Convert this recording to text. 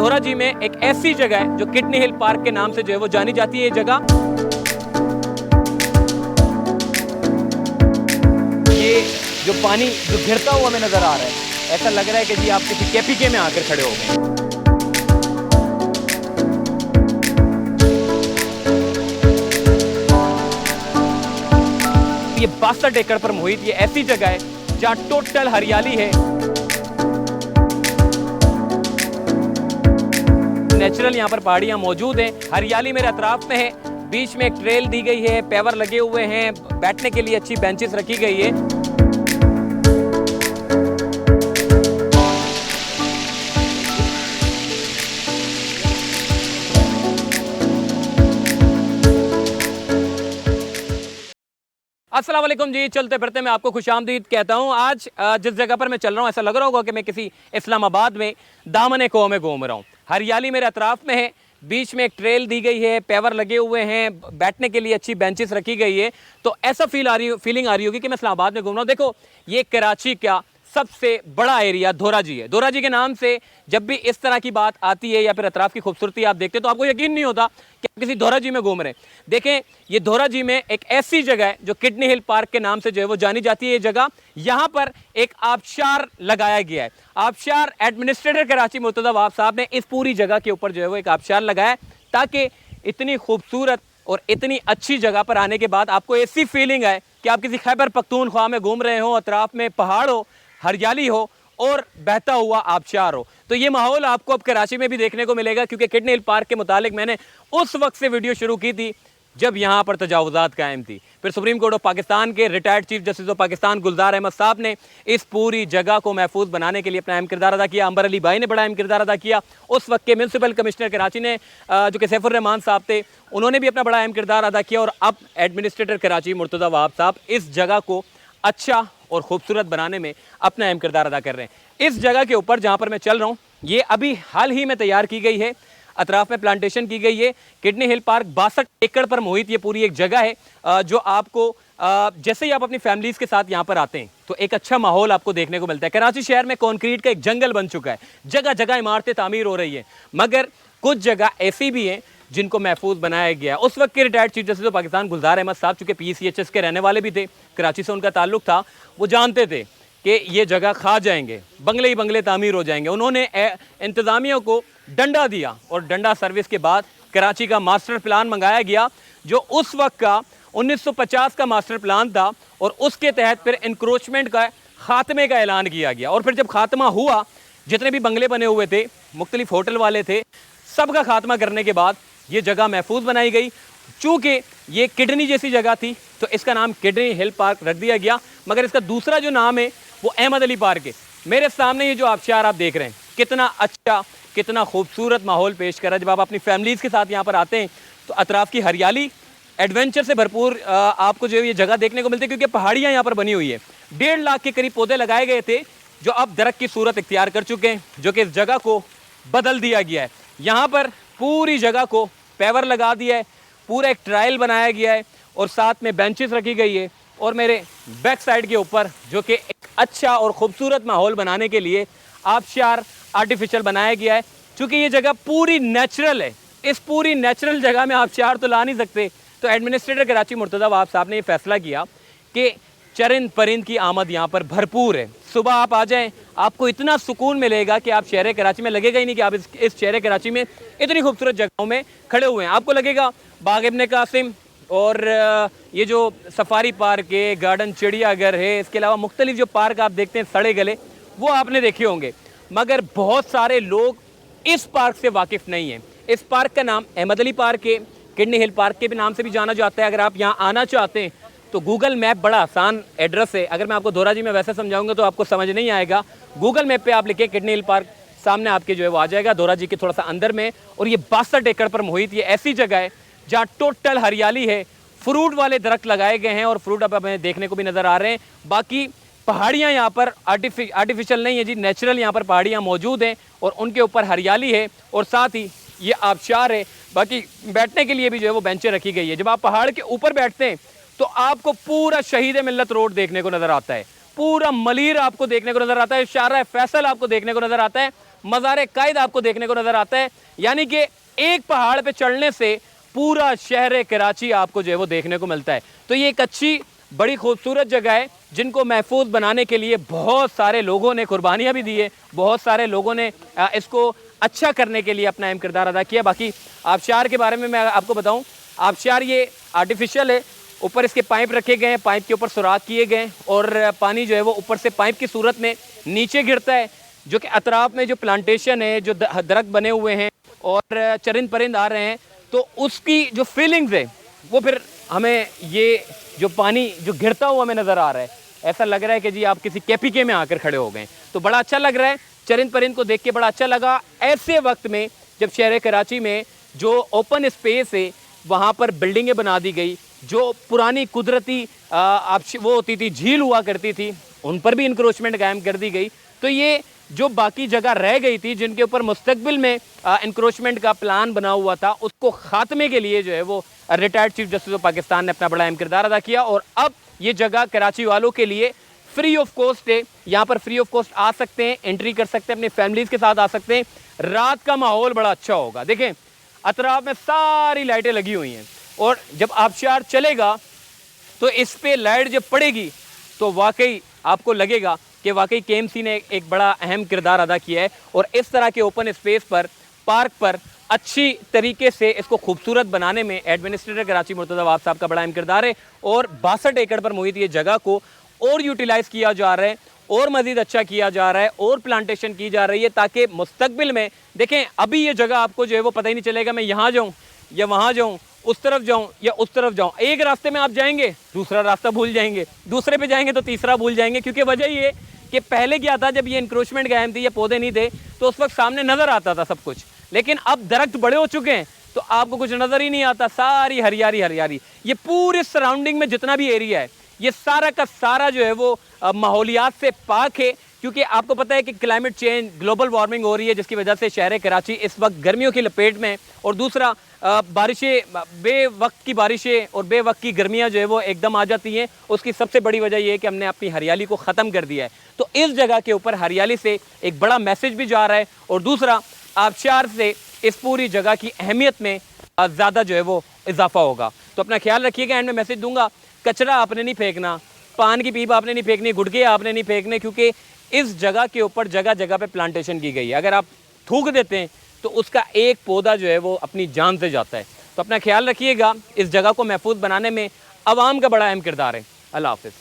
धोराजी में एक ऐसी जगह है जो किडनी हिल पार्क के नाम से जो है वो जानी जाती है। ये जगह, ये जो पानी जो गिरता हुआ हमें नजर आ रहा है, ऐसा लग रहा है कि जी आप किसी केपीके में आकर खड़े हो गए। ये 62 एकड़ पर मुहित ये ऐसी जगह है जहां टोटल हरियाली है, नेचुरल यहाँ पर पहाड़ियाँ मौजूद हैं, हरियाली मेरे अतराफ में है, बीच में एक ट्रेल दी गई है, पेवर लगे हुए हैं, बैठने के लिए अच्छी बेंचेस रखी गई है। अस्सलाम वालेकुम जी, चलते फिरते मैं आपको खुशामदीद कहता हूँ। आज जिस जगह पर मैं चल रहा हूँ ऐसा लग रहा होगा कि मैं किसी इस्लामाबाद में दामन कौ में घूम रहा हूँ। हरियाली मेरे अतराफ में है, बीच में एक ट्रेल दी गई है, पेवर लगे हुए हैं, बैठने के लिए अच्छी बेंचेस रखी गई है, तो ऐसा फीलिंग आ रही होगी कि मैं इस्लामाबाद में घूम रहा हूँ। देखो, ये कराची का सबसे बड़ा एरिया धोराजी है। धोराजी के नाम से जब भी इस तरह की बात आती है या फिर अतराफ की खूबसूरती आप देखते हैं तो आपको यकीन नहीं होता कि आप किसी धोराजी में घूम रहे हैं। देखें, ये धोराजी में एक ऐसी जगह है जो किडनी हिल पार्क के नाम से जो है वो जानी जाती है। ये जगह, यहाँ पर एक आबशार लगाया गया है। आबशार एडमिनिस्ट्रेटर कराची मुर्तज़ा वहाब साहब ने इस पूरी जगह के ऊपर जो है वो एक आबशार लगाया है ताकि इतनी खूबसूरत और इतनी अच्छी जगह पर आने के बाद आपको ऐसी फीलिंग आए कि आप किसी खैबर पख्तूनख्वा में घूम रहे हो, अतराफ में पहाड़ हो, हरियाली हो और बहता हुआ आबशार हो। तो ये माहौल आपको अब कराची में भी देखने को मिलेगा, क्योंकि किडनी हिल पार्क के मुतालिक मैंने उस वक्त से वीडियो शुरू की थी जब यहाँ पर तजावुज़ात कायम थी। फिर सुप्रीम कोर्ट ऑफ पाकिस्तान के retired chief justice of Pakistan Gulzar Ahmed sahab ने इस पूरी जगह को महफूज बनाने के लिए अपना अहम किरदार अदा किया। अंबर अली भाई ने बड़ा अहम किरदार अदा किया। उस वक्त के म्यूनसिपल कमिश्नर कराची ने जो कि सैफुर रहमान साहब थे, उन्होंने भी अपना बड़ा अहम किरदार अदा किया। और अब एडमिनिस्ट्रेटर कराची मुर्तज़ा वहाब साहब इस जगह को अच्छा और खूबसूरत बनाने में अपना अहम किरदार अदा कर रहे हैं। इस जगह के ऊपर जहाँ पर मैं चल रहा हूँ, ये अभी हाल ही में तैयार की गई है, अतराफ में प्लांटेशन की गई है। किडनी हिल पार्क 62 एकड़ पर मुहित ये पूरी एक जगह है जो आपको जैसे ही आप अपनी फैमिलीज़ के साथ यहाँ पर आते हैं तो एक अच्छा माहौल आपको देखने को मिलता है। कराची शहर में कंक्रीट का एक जंगल बन चुका है, जगह जगह इमारतें तामीर हो रही है, मगर कुछ जगह ऐसी भी हैं जिनको महफूज बनाया गया। उस वक्त के retired chief justice of Pakistan Gulzar Ahmed sahab, चूँकि PCHS के रहने वाले भी थे, कराची से उनका ताल्लुक था, वो जानते थे कि ये जगह खा जाएंगे, बंगले ही बंगले तामीर हो जाएंगे। उन्होंने इंतज़ामिया को डंडा दिया और डंडा सर्विस के बाद कराची का मास्टर प्लान मंगाया गया, जो उस वक्त का 1950 का मास्टर प्लान था, और उसके तहत फिर इंक्रोचमेंट का खात्मे का ऐलान किया गया। और फिर जब खात्मा हुआ, जितने भी बंगले बने हुए थे, मुख्तलिफ होटल वाले थे, सबका खात्मा करने के बाद ये जगह महफूज बनाई गई। चूँकि ये किडनी जैसी जगह थी तो इसका नाम किडनी हिल पार्क रख दिया गया, मगर इसका दूसरा जो नाम है वो अहमद अली पार्क है। मेरे सामने ये जो आबशार आप देख रहे हैं, कितना अच्छा, कितना खूबसूरत माहौल पेश कर रहा है। जब आप अपनी फैमिलीज़ के साथ यहाँ पर आते हैं तो अतराफ़ की हरियाली, एडवेंचर से भरपूर आपको जो है ये जगह देखने को मिलती है, क्योंकि पहाड़ियाँ यहाँ पर बनी हुई है। 1.5 लाख के करीब पौधे लगाए गए थे जो अब दरख्त की सूरत इख्तियार कर चुके हैं, जो कि इस जगह को बदल दिया गया है। यहाँ पर पूरी जगह को पेवर लगा दिया है, पूरा एक ट्रायल बनाया गया है और साथ में बेंचेस रखी गई है। और मेरे बैक साइड के ऊपर जो कि एक अच्छा और ख़ूबसूरत माहौल बनाने के लिए आबशार आर्टिफिशियल बनाया गया है। चूँकि ये जगह पूरी नेचुरल है, इस पूरी नेचुरल जगह में आबशार तो ला नहीं सकते, तो एडमिनिस्ट्रेटर कराची मुर्तज़ा वहाब साहब ने ये फैसला किया कि चरिंद परिंद की आमद यहाँ पर भरपूर है। सुबह आप आ जाएं, आपको इतना सुकून मिलेगा कि आप शहर कराची में लगेगा ही नहीं कि आप इस शहर कराची में इतनी खूबसूरत जगहों में खड़े हुए हैं। आपको लगेगा बाग इब्ने कासिम और ये जो सफारी पार्क है, गार्डन चिड़ियाघर है, इसके अलावा मुख्तलिफ जो पार्क आप देखते हैं सड़े गले, वो आपने देखे होंगे, मगर बहुत सारे लोग इस पार्क से वाकिफ़ नहीं हैं। इस पार्क का नाम अहमद अली पार्क है, किडनी हिल पार्क के भी नाम से भी जाना जाता है। अगर आप यहाँ आना चाहते हैं तो गूगल मैप बड़ा आसान एड्रेस है। अगर मैं आपको धोराजी में वैसे समझाऊंगा तो आपको समझ नहीं आएगा। गूगल मैप पे आप लिखे किडनी हिल पार्क, सामने आपके जो है वो आ जाएगा, धोराजी के थोड़ा सा अंदर में। और ये 62 एकड़ पर मुहित ये ऐसी जगह है जहाँ टोटल हरियाली है, फ्रूट वाले दरख्त लगाए गए हैं और फ्रूट अब हमें देखने को भी नज़र आ रहे हैं। बाकी पहाड़ियाँ यहाँ पर आर्टिफिशियल नहीं है जी, नेचुरल यहाँ पर पहाड़ियाँ मौजूद हैं और उनके ऊपर हरियाली है और साथ ही ये आबशार है। बाकी बैठने के लिए भी जो है वो बेंचें रखी गई है। जब आप पहाड़ के ऊपर बैठते हैं तो आपको पूरा शहीद मिल्लत रोड देखने को नज़र आता है, पूरा मलीर आपको देखने को नज़र आता है, शारा फैसल आपको देखने को नज़र आता है, मज़ार कायद आपको देखने को नज़र आता है। यानी कि एक पहाड़ पे चढ़ने से पूरा शहर कराची आपको जो है वो देखने को मिलता है। तो ये एक अच्छी बड़ी खूबसूरत जगह है जिनको महफूज बनाने के लिए बहुत सारे लोगों ने कुर्बानियाँ भी दी है, बहुत सारे लोगों ने इसको अच्छा करने के लिए अपना अहम किरदार अदा किया। बाकी आबशार के बारे में मैं आपको बताऊं, आबशार ये आर्टिफिशियल है, ऊपर इसके पाइप रखे गए हैं, पाइप के ऊपर सुराख किए गए और पानी जो है वो ऊपर से पाइप की सूरत में नीचे गिरता है, जो कि अतराफ़ में जो प्लांटेशन है, जो दरख्त बने हुए हैं और चरिंद परिंद आ रहे हैं, तो उसकी जो फीलिंग्स है वो फिर हमें ये जो पानी जो गिरता हुआ हमें नज़र आ रहा है, ऐसा लग रहा है कि जी आप किसी केपीके में आकर खड़े हो गए। तो बड़ा अच्छा लग रहा है, चरिंद परिंद को देख के बड़ा अच्छा लगा। ऐसे वक्त में जब शहर कराची में जो ओपन स्पेस है वहाँ पर बिल्डिंगें बना दी गई, जो पुरानी कुदरती वो होती थी, झील हुआ करती थी, उन पर भी इंक्रोचमेंट कायम कर दी गई। तो ये जो बाकी जगह रह गई थी जिनके ऊपर मुस्तकबिल में इंक्रोचमेंट का प्लान बना हुआ था, उसको ख़ात्मे के लिए जो है वो retired chief justice of Pakistan ने अपना बड़ा अहम किरदार अदा किया। और अब ये जगह कराची वालों के लिए फ्री ऑफ कॉस्ट है, यहाँ पर फ्री ऑफ कॉस्ट आ सकते हैं, एंट्री कर सकते हैं, अपनी फैमिलीज़ के साथ आ सकते हैं। रात का माहौल बड़ा अच्छा होगा। देखें अतराफ में सारी लाइटें लगी हुई हैं और जब आबशार चलेगा तो इस पे लाइट जब पड़ेगी तो वाकई आपको लगेगा कि वाकई केएमसी ने एक बड़ा अहम किरदार अदा किया है। और इस तरह के ओपन स्पेस पर, पार्क पर अच्छी तरीके से इसको खूबसूरत बनाने में एडमिनिस्ट्रेटर कराची मुर्तज़ा वाब साहब का बड़ा अहम किरदार है। और 62 एकड़ पर मुहित ये जगह को और यूटिलाइज़ किया जा रहा है और मज़ीद अच्छा किया जा रहा है और प्लांटेशन की जा रही है, ताकि मुस्तकबिल में देखें अभी ये जगह आपको जो है वो पता ही नहीं चलेगा मैं यहाँ जाऊँ या वहाँ जाऊँ, उस तरफ जाऊँ या उस तरफ जाऊँ। एक रास्ते में आप जाएंगे, दूसरा रास्ता भूल जाएंगे, दूसरे पे जाएंगे तो तीसरा भूल जाएंगे। क्योंकि वजह ये कि पहले क्या था, जब ये इंक्रोचमेंट कायम थी, ये पौधे नहीं थे, तो उस वक्त सामने नज़र आता था सब कुछ, लेकिन अब दरख्त बड़े हो चुके हैं तो आपको कुछ नज़र ही नहीं आता, सारी हरियाली हरियाली। ये पूरे सराउंडिंग में जितना भी एरिया है ये सारा का सारा जो है वो माहौलियात से पाक है। क्योंकि आपको पता है कि क्लाइमेट चेंज, ग्लोबल वार्मिंग हो रही है, जिसकी वजह से शहर कराची इस वक्त गर्मियों की लपेट में। और दूसरा बारिशें, बेवक्त की बारिशें और बेवक्त की गर्मियां जो है वो एकदम आ जाती हैं। उसकी सबसे बड़ी वजह यह है कि हमने अपनी हरियाली को ख़त्म कर दिया है। तो इस जगह के ऊपर हरियाली से एक बड़ा मैसेज भी जा रहा है और दूसरा आबशार से इस पूरी जगह की अहमियत में ज़्यादा जो है वो इजाफा होगा। तो अपना ख्याल रखिएगा। एंड में मैसेज दूंगा, कचरा आपने नहीं फेंकना, पान की पीप आपने नहीं फेंकनी, गुटके आपने नहीं फेंकने, क्योंकि इस जगह के ऊपर जगह जगह पे प्लांटेशन की गई है। अगर आप थूक देते हैं तो उसका एक पौधा जो है वो अपनी जान से जाता है। तो अपना ख्याल रखिएगा। इस जगह को महफूज बनाने में आवाम का बड़ा अहम किरदार है। अल्लाह हाफ़िज़।